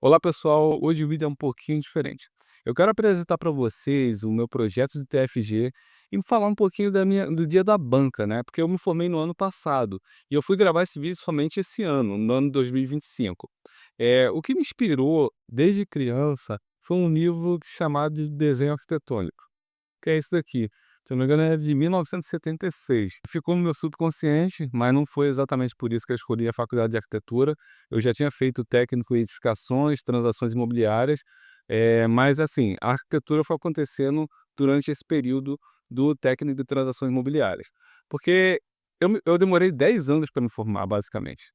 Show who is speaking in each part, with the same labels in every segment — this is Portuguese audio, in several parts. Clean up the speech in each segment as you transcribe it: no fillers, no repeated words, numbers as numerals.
Speaker 1: Olá pessoal, hoje o vídeo é um pouquinho diferente. Eu quero apresentar para vocês o meu projeto de TFG e falar um pouquinho do dia da banca, né? Porque eu me formei no ano passado e eu fui gravar esse vídeo somente esse ano, no ano 2025. O que me inspirou desde criança foi um livro chamado de Desenho Arquitetônico, que é esse daqui. Se eu não me engano, é de 1976. Ficou no meu subconsciente, mas não foi exatamente por isso que eu escolhi a faculdade de arquitetura. Eu já tinha feito técnico em edificações, transações imobiliárias, mas assim, a arquitetura foi acontecendo durante esse período do técnico de transações imobiliárias. Porque eu demorei 10 anos para me formar, basicamente.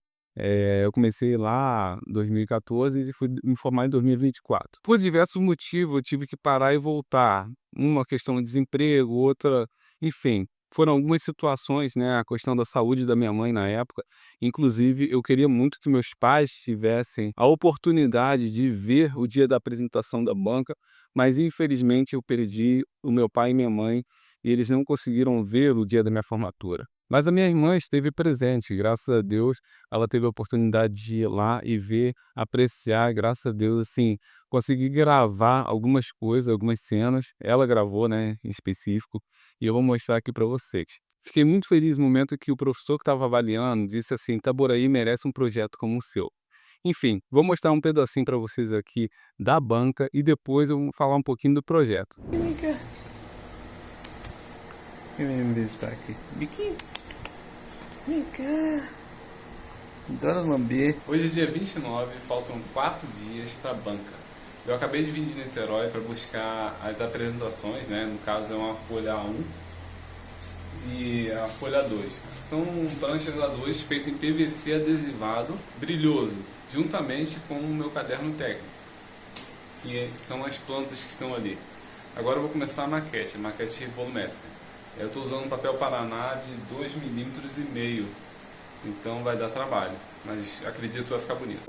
Speaker 1: Eu comecei lá em 2014 e fui me formar em 2024. Por diversos motivos, eu tive que parar e voltar. Uma questão de desemprego, outra, enfim, foram algumas situações, né, a questão da saúde da minha mãe na época. Inclusive, eu queria muito que meus pais tivessem a oportunidade de ver o dia da apresentação da banca, mas infelizmente eu perdi o meu pai e minha mãe, e eles não conseguiram ver o dia da minha formatura. Mas a minha irmã esteve presente, graças a Deus, ela teve a oportunidade de ir lá e ver, apreciar, graças a Deus, assim, consegui gravar algumas coisas, algumas cenas, ela gravou, né, em específico, e eu vou mostrar aqui para vocês. Fiquei muito feliz no momento que o professor que estava avaliando disse assim: "Itaboraí merece um projeto como o seu". Enfim, vou mostrar um pedacinho para vocês aqui da banca e depois eu vou falar um pouquinho do projeto.
Speaker 2: Vem cá. Vem me visitar aqui. Biquinho. Vem cá. Adora lamber.
Speaker 1: Hoje é dia 29, faltam 4 dias para a banca. Eu acabei de vir de Niterói para buscar as apresentações, né? No caso é uma folha A1 e a folha A2. São pranchas A2 feitas em PVC adesivado brilhoso, juntamente com o meu caderno técnico, que são as plantas que estão ali. Agora eu vou começar a maquete volumétrica. Eu estou usando um papel Paraná de 2,5 mm, então vai dar trabalho, mas acredito que vai ficar bonito.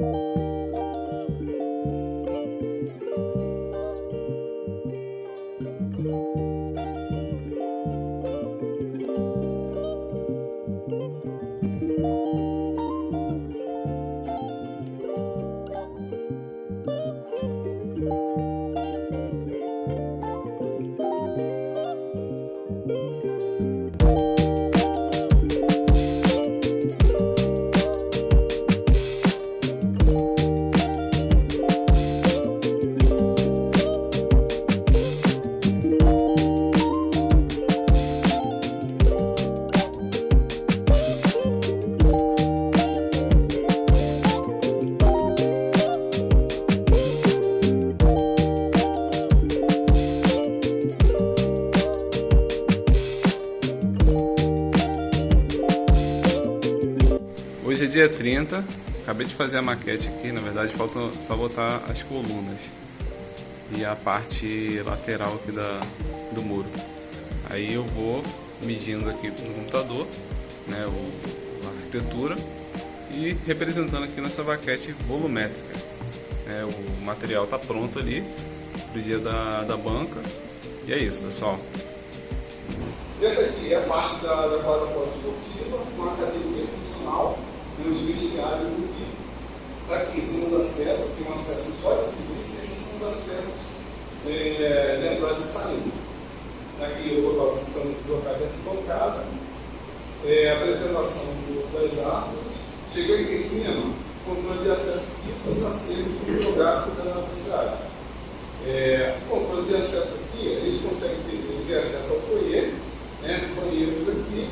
Speaker 1: Hoje é dia 30, acabei de fazer a maquete aqui, na verdade falta só botar as colunas e a parte lateral aqui do muro. Aí eu vou medindo aqui no computador, né, a arquitetura e representando aqui nessa maquete volumétrica. O material está pronto ali pro dia da banca e é isso, pessoal. Essa aqui é a parte da quadra poliesportiva, uma academia funcional, tem os vestiários aqui. Aqui são os acessos, tem um acesso só de serviço e aqui são os acessos da entrada e saída. Aqui o local de função dos locais de arquibancada, a apresentação das árvores. Chegou aqui em cima, controle de acesso aqui para os acervos bibliográficos da cidade. O controle de acesso aqui, eles conseguem ter acesso ao foyer, né, banheiros aqui,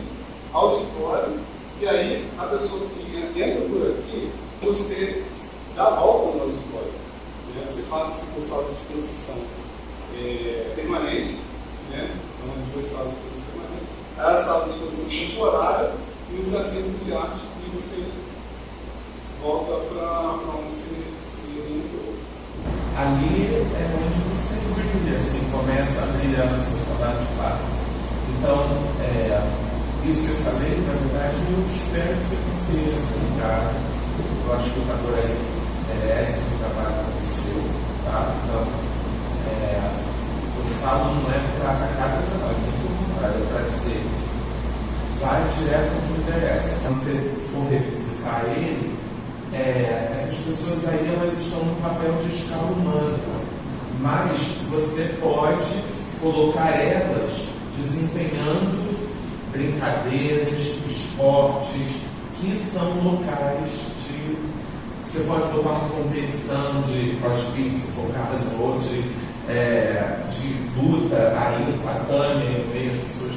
Speaker 1: auditório, e aí a pessoa que entra por aqui, você dá a volta no auditório, né, você passa por sala de exposição permanente, né, são as duas salas de exposição permanente, a sala de exposição temporária e os acervos de arte que você volta para onde se entrou.
Speaker 3: Ali é onde você brilha, assim, começa a brilhar no seu trabalho de fato. Então, isso que eu falei, na verdade, eu espero que você consiga se ligar. Eu acho que o Itaboraí merece um trabalho como o seu, tá? Então, eu falo não é para atacar o trabalho, pelo contrário, é para dizer, vai direto no que interessa. Quando você for revisitar ele, essas pessoas aí elas estão no papel de escala humana, mas você pode colocar elas desempenhando brincadeiras, esportes que são locais de... Você pode botar uma competição de crossfit, se for caso, ou de luta aí no tatame, no meio, as pessoas,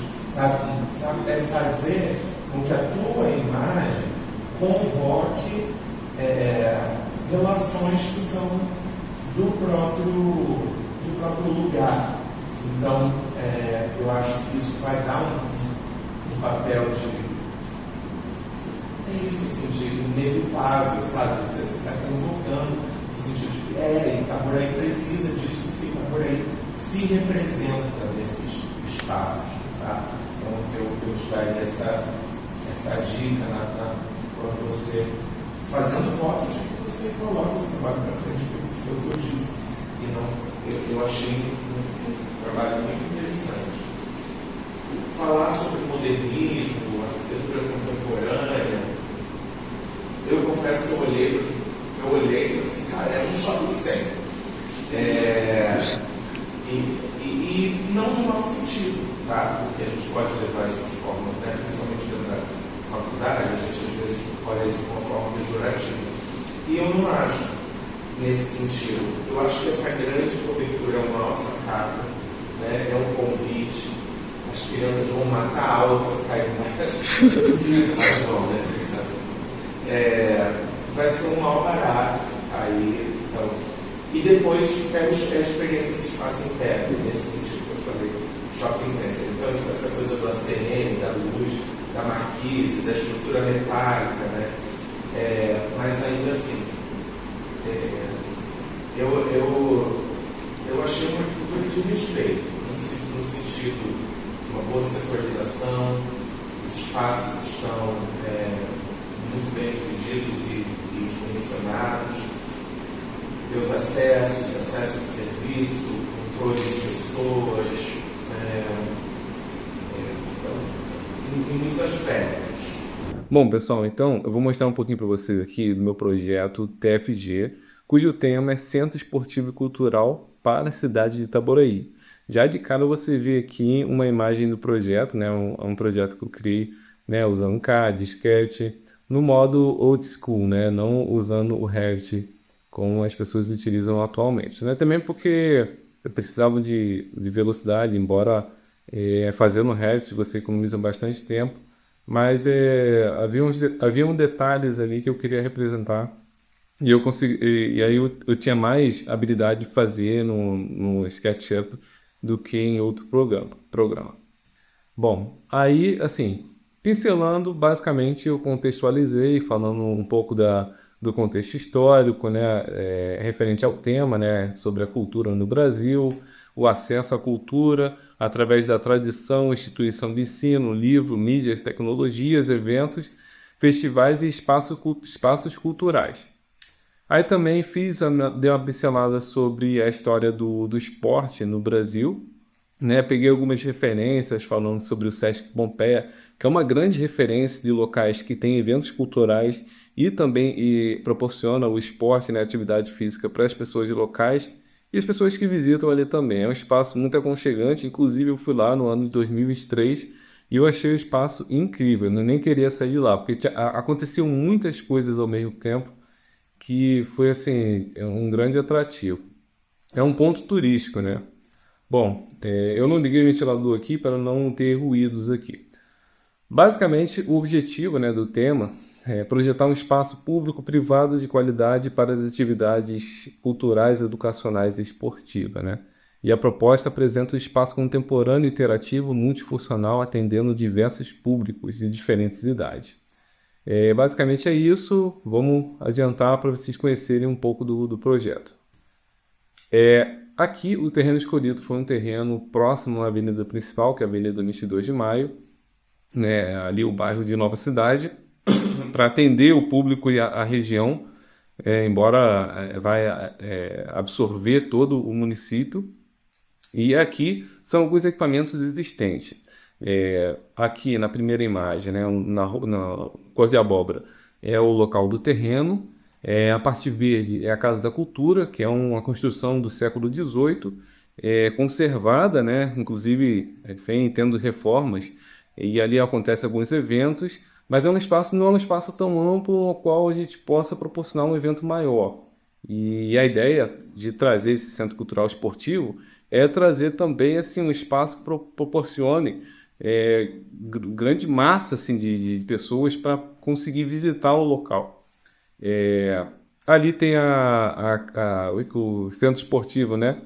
Speaker 3: sabe, é fazer com que a tua imagem convoque relações que são do próprio lugar. Então, eu acho que isso vai dar um papel de... É isso, assim, de inevitável, sabe? Você está convocando no sentido de que Itaboraí precisa disso, porque Itaboraí se representa nesses espaços, tá? Então, eu te daria essa dica quando você, fazendo fotos, que você coloca esse trabalho para frente, porque foi o que eu disse. E eu achei um trabalho muito interessante. Falar sobre modernismo, arquitetura contemporânea, eu confesso que eu olhei e falei assim, cara, é um shopping center. E não no mau sentido, tá? Porque a gente pode levar isso de forma, né, principalmente dentro da faculdade, a gente às vezes olha isso de uma forma pejorativa. E eu não acho nesse sentido. Eu acho que essa grande cobertura é uma nossa sacada, né? É um convite. As crianças vão matar a aula para ficar em mais. Bom, né? Vai ser um mal barato aí, então. E depois temos a experiência do espaço interno, nesse sentido que eu falei, shopping center. Então, essa coisa do ACM, da luz, da marquise, da estrutura metálica, né? Mas ainda assim, eu achei uma arquitetura de respeito, no sentido de uma boa setorização, os espaços estão muito bem divididos e dimensionados, os acessos, acesso de serviço, controle de pessoas, então, em muitos aspectos.
Speaker 1: Bom, pessoal, então eu vou mostrar um pouquinho para vocês aqui do meu projeto TFG, cujo tema é Centro Esportivo e Cultural para a cidade de Itaboraí. Já de cara você vê aqui uma imagem do projeto, né, um projeto que eu criei, né, usando CAD, Sketch, no modo old school, né, não usando o Revit como as pessoas utilizam atualmente, né, também porque eu precisava de velocidade, embora fazendo Revit você economiza bastante tempo, mas havia detalhes ali que eu queria representar e eu consegui, e aí eu tinha mais habilidade de fazer no SketchUp do que em outro programa. Bom, aí assim, pincelando, basicamente eu contextualizei, falando um pouco do contexto histórico, né, referente ao tema, né, sobre a cultura no Brasil, o acesso à cultura através da tradição, instituição de ensino, livro, mídias, tecnologias, eventos, festivais e espaços culturais. Aí também dei uma pincelada sobre a história do esporte no Brasil, né? Peguei algumas referências falando sobre o Sesc Pompeia, que é uma grande referência de locais que tem eventos culturais e também proporciona o esporte, né, atividade física para as pessoas de locais e as pessoas que visitam ali também. É um espaço muito aconchegante, inclusive eu fui lá no ano de 2023 e eu achei o espaço incrível, eu nem queria sair de lá, porque aconteciam muitas coisas ao mesmo tempo que foi assim, um grande atrativo. É um ponto turístico, né? Bom, eu não liguei o ventilador aqui para não ter ruídos aqui. Basicamente, o objetivo, né, do tema é projetar um espaço público-privado de qualidade para as atividades culturais, educacionais e esportivas, né? E a proposta apresenta um espaço contemporâneo, interativo, multifuncional, atendendo diversos públicos de diferentes idades. Basicamente é isso, vamos adiantar para vocês conhecerem um pouco do projeto. Aqui o terreno escolhido foi um terreno próximo à avenida principal, que é a Avenida 22 de Maio, né, ali o bairro de Nova Cidade, para atender o público e a região, embora vai absorver todo o município. E aqui são alguns equipamentos existentes. Aqui na primeira imagem, né, na cor de abóbora, é o local do terreno. A parte verde é a Casa da Cultura, que é uma construção do século XVIII, conservada, né? Inclusive vem tendo reformas e ali acontecem alguns eventos, mas não é um espaço tão amplo ao qual a gente possa proporcionar um evento maior. E a ideia de trazer esse centro cultural esportivo é trazer também assim um espaço que proporcione grande massa assim, de pessoas para conseguir visitar o local. É, ali tem o centro esportivo, né?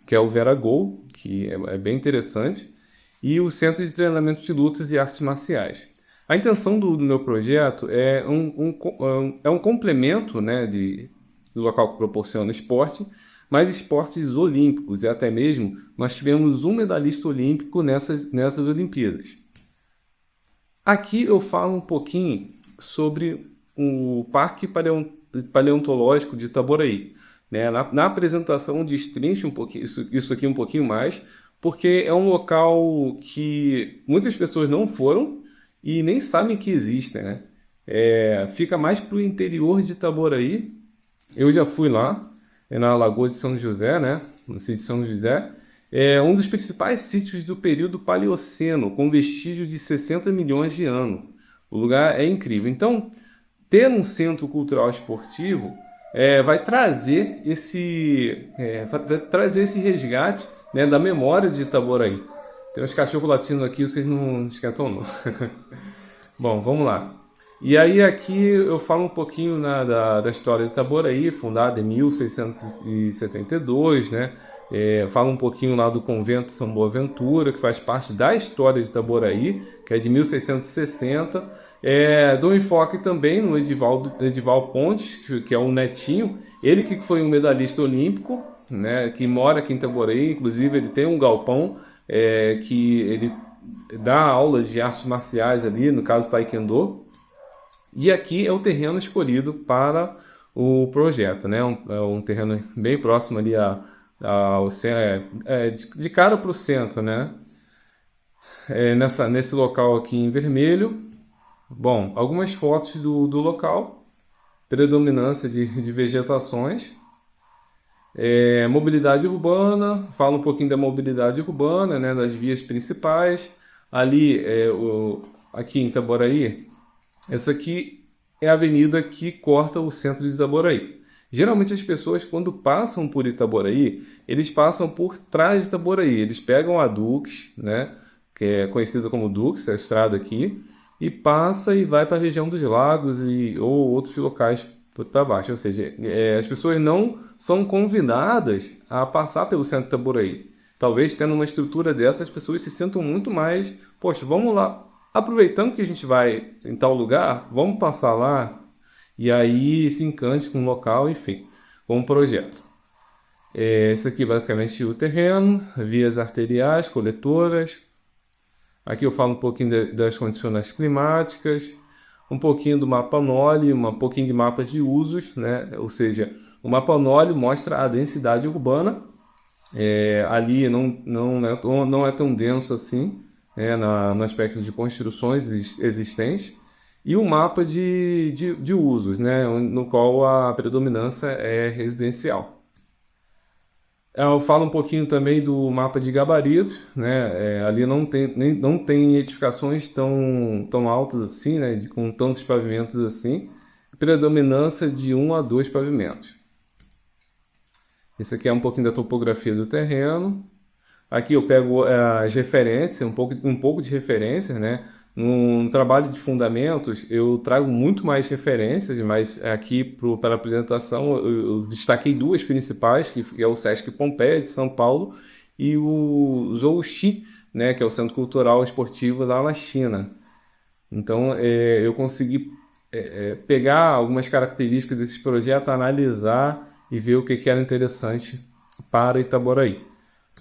Speaker 1: Que é o Veragol, que é bem interessante, e o Centro de Treinamento de Lutas e Artes Marciais. A intenção do meu projeto é um complemento, né, do local que proporciona esporte, mas esportes olímpicos, e até mesmo nós tivemos um medalhista olímpico nessas Olimpíadas. Aqui eu falo um pouquinho sobre o Parque Paleontológico de Itaboraí. Né? Na apresentação destrincho um pouquinho, isso aqui um pouquinho mais, porque é um local que muitas pessoas não foram e nem sabem que existe. Né? Fica mais para o interior de Itaboraí. Eu já fui lá, na Lagoa de São José, né? No sítio de São José. É um dos principais sítios do período Paleoceno, com vestígios de 60 milhões de anos. O lugar é incrível. Então, ter um centro cultural esportivo vai trazer vai trazer esse resgate, né, da memória de Itaboraí. Tem uns cachorros latindo aqui, vocês não esquentam não. Bom, vamos lá. E aí aqui eu falo um pouquinho da história de Itaboraí, fundada em 1672, né? Falo um pouquinho lá do convento de São Boaventura, que faz parte da história de Itaboraí, que é de 1660. Dou enfoque também no Edival Pontes, que é um netinho, ele que foi um medalhista olímpico, né? Que mora aqui em Itaboraí, inclusive ele tem um galpão que ele dá aula de artes marciais ali, no caso Taekwondo. E aqui é o terreno escolhido para o projeto, né? É um terreno bem próximo ali ao de cara para o centro, né? Nesse local aqui em vermelho. Bom, algumas fotos do local, predominância de vegetações. Mobilidade urbana, fala um pouquinho da mobilidade urbana, né? Das vias principais. Ali, aqui em Itaboraí, essa aqui é a avenida que corta o centro de Itaboraí. Geralmente as pessoas, quando passam por Itaboraí, eles passam por trás de Itaboraí. Eles pegam a Dux, né, que é conhecida como Dux, a estrada aqui, e passa e vai para a região dos lagos ou outros locais para baixo. Ou seja, as pessoas não são convidadas a passar pelo centro de Itaboraí. Talvez tendo uma estrutura dessa, as pessoas se sentam muito mais, poxa, vamos lá. Aproveitando que a gente vai em tal lugar, vamos passar lá e aí se encante com o local, enfim, com o projeto. Esse aqui basicamente o terreno, vias arteriais, coletoras. Aqui eu falo um pouquinho das condições climáticas, um pouquinho do mapa Noli, um pouquinho de mapas de usos, né? Ou seja, o mapa Noli mostra a densidade urbana. Ali não é tão denso assim, no aspecto de construções existentes, e o mapa de usos, né, no qual a predominância é residencial. Eu falo um pouquinho também do mapa de gabaritos, né, ali não tem edificações tão altas assim, né, com tantos pavimentos assim, predominância de 1 a 2 pavimentos. Esse aqui é um pouquinho da topografia do terreno. Aqui eu pego as referências, um pouco de referências, né? No trabalho de fundamentos eu trago muito mais referências, mas aqui para a apresentação eu destaquei duas principais, que é o Sesc Pompeia de São Paulo e o Zhouxi, né? Que é o Centro Cultural Esportivo lá na China. Então eu consegui pegar algumas características desses projetos, analisar e ver o que era interessante para Itaboraí.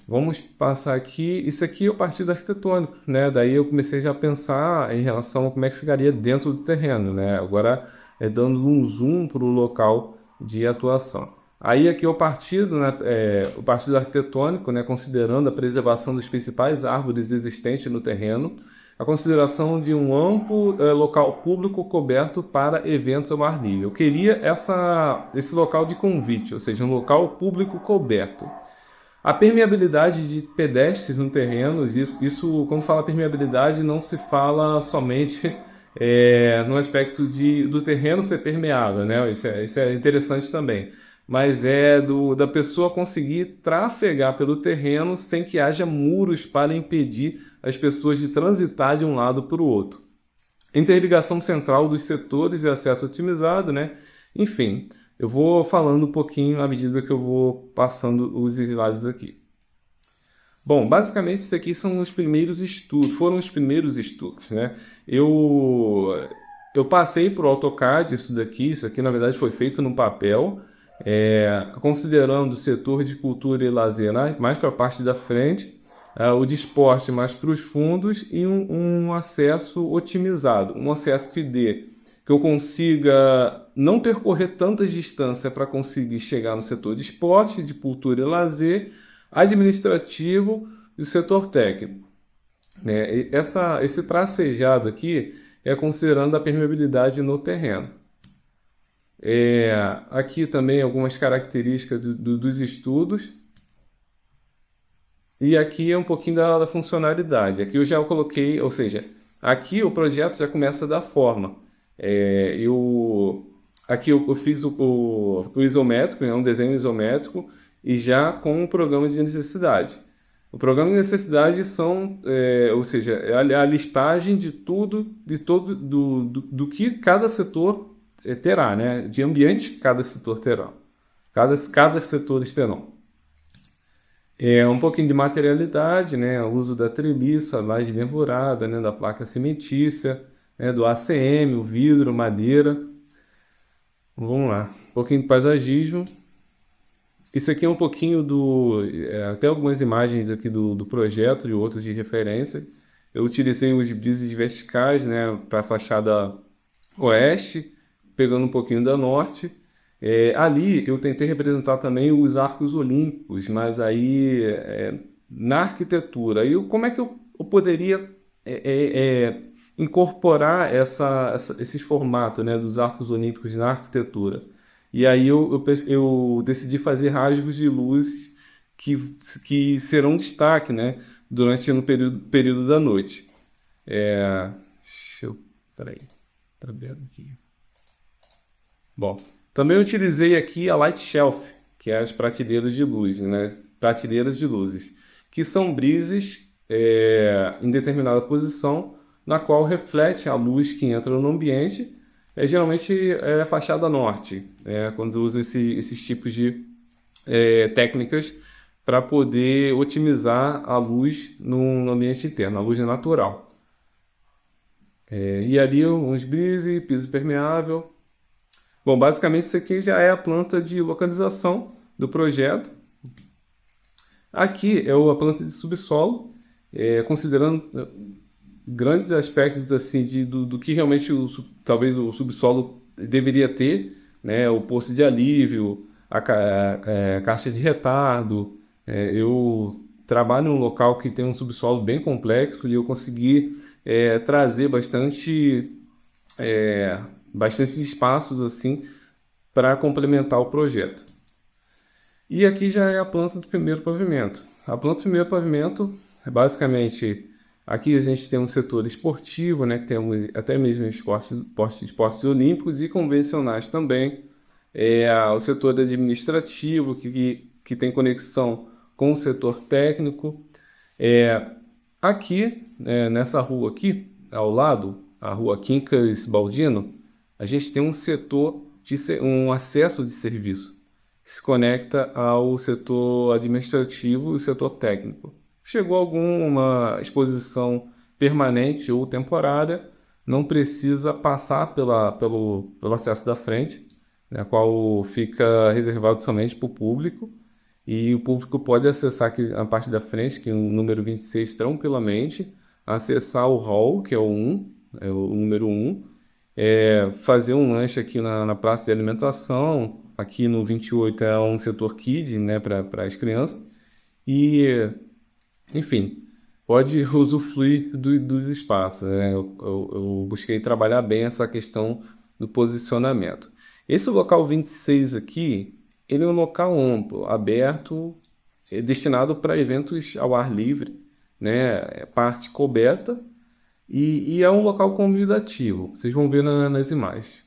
Speaker 1: Vamos passar aqui. Isso aqui é o partido arquitetônico, né? Daí eu comecei já a pensar em relação a como é que ficaria dentro do terreno, né? Agora dando um zoom para o local de atuação. Aí aqui é o partido, né? O partido arquitetônico, né? Considerando a preservação das principais árvores existentes no terreno, a consideração de um amplo local público coberto para eventos ao ar livre. Eu queria esse local de convite, ou seja, um local público coberto. A permeabilidade de pedestres no terreno, isso quando fala permeabilidade, não se fala somente no aspecto do terreno ser permeável, né? Isso é interessante também. Mas da pessoa conseguir trafegar pelo terreno sem que haja muros para impedir as pessoas de transitar de um lado para o outro. Interligação central dos setores e acesso otimizado, né? Enfim, eu vou falando um pouquinho à medida que eu vou passando os slides aqui. Bom, basicamente isso aqui são os primeiros estudos, foram os primeiros estudos, né? Eu passei por AutoCAD isso aqui na verdade foi feito no papel, considerando o setor de cultura e lazer mais para a parte da frente, o de esporte mais para os fundos e um acesso otimizado, um acesso que eu consiga não percorrer tantas distâncias para conseguir chegar no setor de esporte, de cultura e lazer, administrativo e o setor técnico. Esse tracejado aqui é considerando a permeabilidade no terreno. Aqui também algumas características dos estudos. E aqui é um pouquinho da funcionalidade. Aqui eu já coloquei, ou seja, aqui o projeto já começa da forma. Aqui eu fiz o isométrico, um desenho isométrico, e já com o programa de necessidade. O programa de necessidade ou seja, é a listagem de tudo, do que cada setor terá, né? De ambiente que cada setor terá. Cada setor terão. Um pouquinho de materialidade, né? O uso da treliça, laje nervurada, né? Da placa cimentícia, né? Do ACM, o vidro, madeira. Vamos lá. Um pouquinho de paisagismo. Isso aqui é um pouquinho até algumas imagens aqui do projeto e outras de referência. Eu utilizei os brises verticais, né? Para a fachada oeste, pegando um pouquinho da norte. Ali eu tentei representar também os arcos olímpicos, mas aí na arquitetura. Como é que eu poderia incorporar esses formatos, né, dos arcos olímpicos na arquitetura? E aí eu decidi fazer rasgos de luz que serão destaque, né, durante no período da noite. Peraí, tá vendo aqui? Bom, também utilizei aqui a Light Shelf, que é as prateleiras de luz, né? Prateleiras de luzes, que são brises em determinada posição, na qual reflete a luz que entra no ambiente. Geralmente é a fachada norte, quando usa esses tipos de técnicas para poder otimizar a luz no ambiente interno, a luz natural. E ali uns brise, piso permeável. Bom, basicamente isso aqui já é a planta de localização do projeto. Aqui é a planta de subsolo, considerando grandes aspectos assim do que realmente talvez o subsolo deveria ter, né? O posto de alívio, a caixa de retardo. Eu trabalho em um local que tem um subsolo bem complexo e eu consegui trazer bastante espaços assim para complementar o projeto. E aqui já é a planta do primeiro pavimento. A planta do primeiro pavimento basicamente, aqui a gente tem um setor esportivo, né, que temos até mesmo esportes olímpicos e convencionais também. O setor administrativo que tem conexão com o setor técnico. Aqui, nessa rua aqui, ao lado, a rua Quincas Baldino, a gente tem um setor um acesso de serviço que se conecta ao setor administrativo e o setor técnico. Chegou alguma exposição permanente ou temporária, não precisa passar pelo acesso da frente, né, qual fica reservado somente para o público, e o público pode acessar aqui a parte da frente, que é o número 26, tranquilamente, acessar o hall, que é o número 1, fazer um lanche aqui na praça de alimentação. Aqui no 28 é um setor kids, né, para as crianças. E, enfim, pode usufruir dos espaços, né? Eu busquei trabalhar bem essa questão do posicionamento. Esse local 26 aqui, ele é um local amplo, aberto, destinado para eventos ao ar livre, né? É parte coberta e é um local convidativo. Vocês vão ver nas imagens.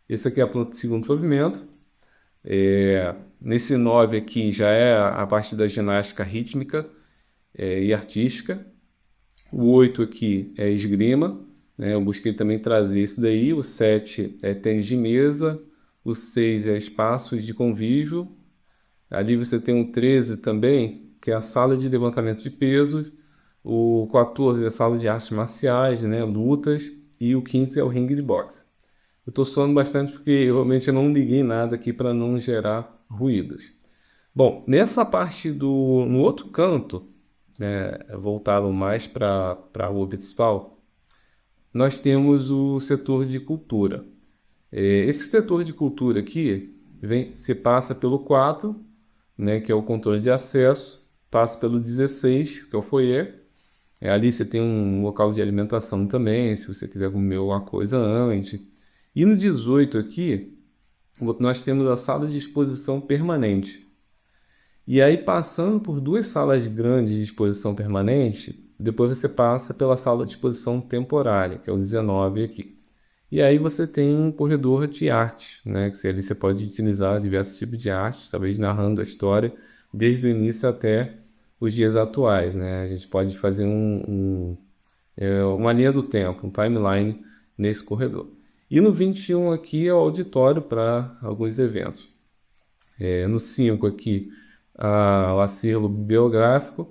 Speaker 1: Esse aqui é a planta de segundo provimento. Nesse 9 aqui já é a parte da ginástica rítmica e artística. O 8 aqui é esgrima, né? Eu busquei também trazer isso daí. O 7 é tênis de mesa. O 6 é espaços de convívio. Ali você tem um 13 também, que é a sala de levantamento de pesos. O 14 é a sala de artes marciais, né? Lutas. E o 15 é o ringue de boxe. Eu estou suando bastante porque eu realmente não liguei nada aqui para não gerar ruídos. Bom, nessa parte no outro canto, né, voltado mais para a rua principal, nós temos o setor de cultura. Esse setor de cultura aqui se passa pelo 4, né, que é o controle de acesso, passa pelo 16, que é o foyer. Ali você tem um local de alimentação também, se você quiser comer alguma coisa antes. E no 18 aqui, nós temos a sala de exposição permanente. E aí, passando por duas salas grandes de exposição permanente, depois você passa pela sala de exposição temporária, que é o 19 aqui. E aí você tem um corredor de arte, né? Que ali você pode utilizar diversos tipos de arte, talvez narrando a história, desde o início até os dias atuais, né? A gente pode fazer uma linha do tempo, um timeline nesse corredor. E no 21 aqui é o auditório para alguns eventos. No 5 aqui, o acervo bibliográfico.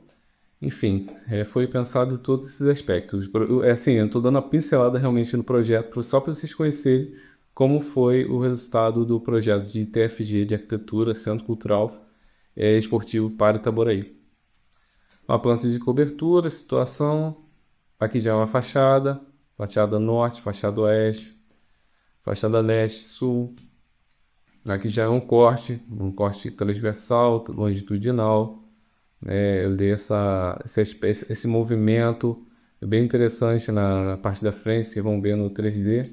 Speaker 1: Enfim, foi pensado em todos esses aspectos. Assim, eu estou dando uma pincelada realmente no projeto, só para vocês conhecerem como foi o resultado do projeto de TFG de Arquitetura, Centro Cultural Esportivo para Itaboraí. Uma planta de cobertura, situação. Aqui já é uma fachada norte, fachada oeste, fachada leste, sul. Aqui já é um corte transversal, longitudinal. Eu dei esse movimento bem interessante na parte da frente, vocês vão ver no 3D.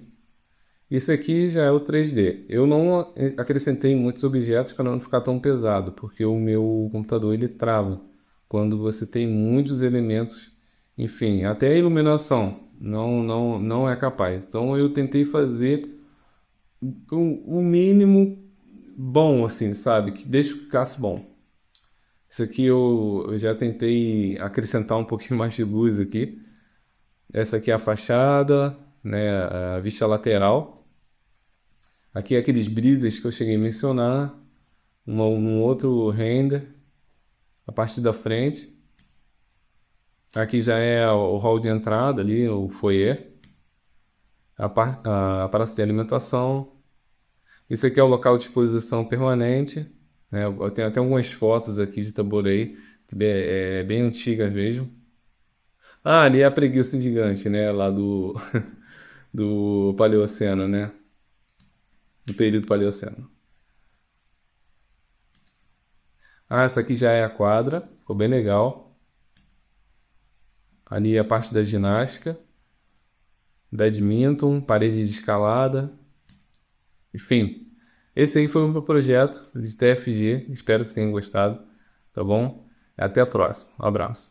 Speaker 1: Isso aqui já é o 3D. Eu não acrescentei muitos objetos para não ficar tão pesado, porque o meu computador ele trava quando você tem muitos elementos. Enfim, até a iluminação não é capaz. Então eu tentei fazer o mínimo bom, assim, sabe? Que deixe que ficasse bom. Isso aqui eu já tentei acrescentar um pouquinho mais de luz aqui. Essa aqui é a fachada, né? A vista lateral. Aqui é aqueles brisas que eu cheguei a mencionar. Um outro render. A parte da frente. Aqui já é o hall de entrada ali, o foyer. A praça de alimentação. Isso aqui é o local de exposição permanente, né? Eu tenho até algumas fotos aqui de Itaboraí, bem antigas mesmo. Ali é a preguiça gigante, né? Lá do Paleoceno, né? Do período Paleoceno. Essa aqui já é a quadra, ficou bem legal. Ali é a parte da ginástica, badminton, parede de escalada. Enfim, esse aí foi o meu projeto de TFG. Espero que tenham gostado, tá bom? Até a próxima. Um abraço.